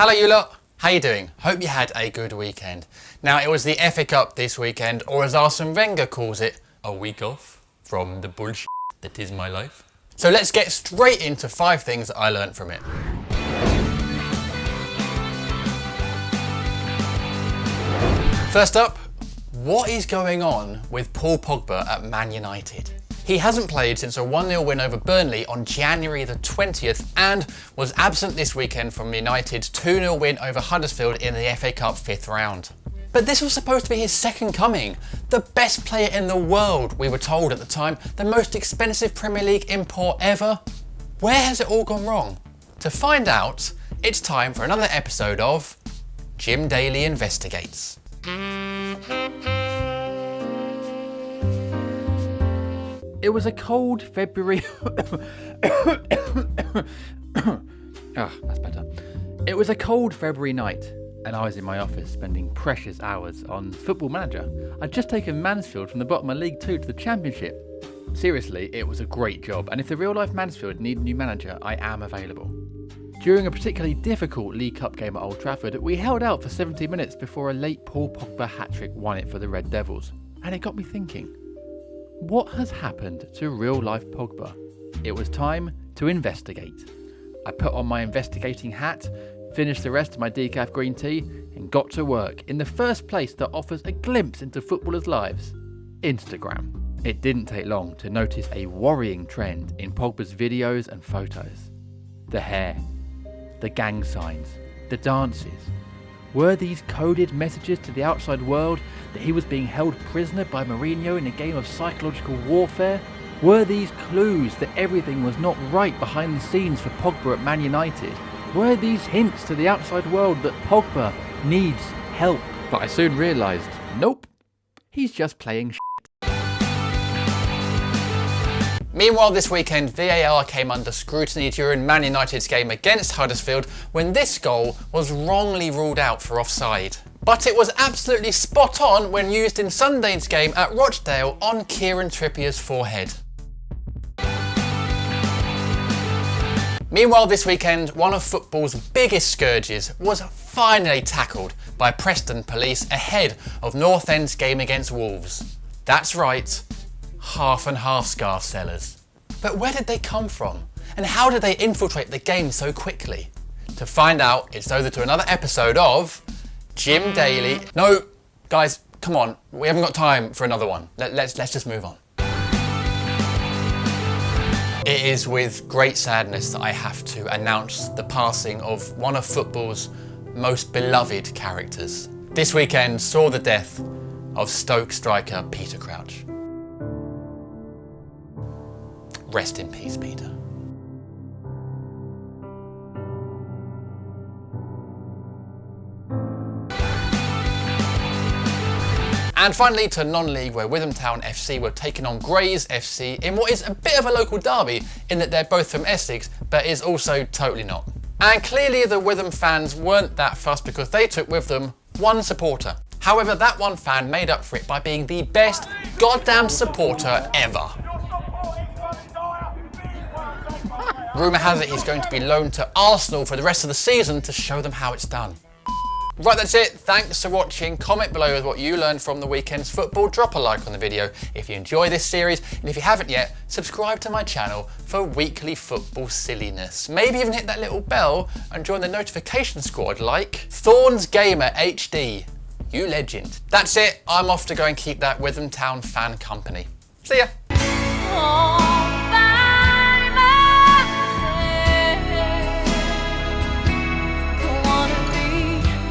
Hello you lot, how you doing? Hope you had a good weekend. Now it was the FA Cup this weekend, or as Arsene Wenger calls it, a week off from the bullshit that is my life. So let's get straight into 5 things that I learned from it. First up, what is going on with Paul Pogba at Man United? He hasn't played since a 1-0 win over Burnley on January the 20th and was absent this weekend from United's 2-0 win over Huddersfield in the FA Cup 5th round. But this was supposed to be his second coming. The best player in the world, we were told at the time, the most expensive Premier League import ever. Where has it all gone wrong? To find out, it's time for another episode of Jim Daly Investigates. It was a cold February... that's better. It was a cold February night, and I was in my office spending precious hours on Football Manager. I'd just taken Mansfield from the bottom of League 2 to the Championship. Seriously, it was a great job, and if the real-life Mansfield need a new manager, I am available. During a particularly difficult League Cup game at Old Trafford, we held out for 70 minutes before a late Paul Pogba hat-trick won it for the Red Devils. And it got me thinking, what has happened to real-life Pogba? It was time to investigate. I put on my investigating hat, finished the rest of my decaf green tea, and got to work in the first place that offers a glimpse into footballers' lives, Instagram. It didn't take long to notice a worrying trend in Pogba's videos and photos. The hair, the gang signs, the dances. Were these coded messages to the outside world that he was being held prisoner by Mourinho in a game of psychological warfare? Were these clues that everything was not right behind the scenes for Pogba at Man United? Were these hints to the outside world that Pogba needs help? But I soon realised, nope, he's just playing shit. Meanwhile this weekend, VAR came under scrutiny during Man United's game against Huddersfield when this goal was wrongly ruled out for offside. But it was absolutely spot on when used in Sunday's game at Rochdale on Kieran Trippier's forehead. Meanwhile this weekend, one of football's biggest scourges was finally tackled by Preston police ahead of North End's game against Wolves. That's right, half and half scarf sellers. But where did they come from? And how did they infiltrate the game so quickly? To find out, it's over to another episode of Jim Daly. No, guys, come on, we haven't got time for another one. Let's just move on. It is with great sadness that I have to announce the passing of one of football's most beloved characters. This weekend saw the death of Stoke striker Peter Crouch. Rest in peace, Peter. And finally to non-league, where Witham Town FC were taking on Grays FC in what is a bit of a local derby in that they're both from Essex, but is also totally not. And clearly the Witham fans weren't that fussed because they took with them one supporter. However, that one fan made up for it by being the best goddamn supporter ever. Rumour has it he's going to be loaned to Arsenal for the rest of the season to show them how it's done. Right, that's it. Thanks for watching. Comment below with what you learned from the weekend's football. Drop a like on the video if you enjoy this series, and if you haven't yet, subscribe to my channel for weekly football silliness. Maybe even hit that little bell and join the notification squad like Thorns Gamer HD. You legend. That's it. I'm off to go and keep that Witham Town fan company. See ya.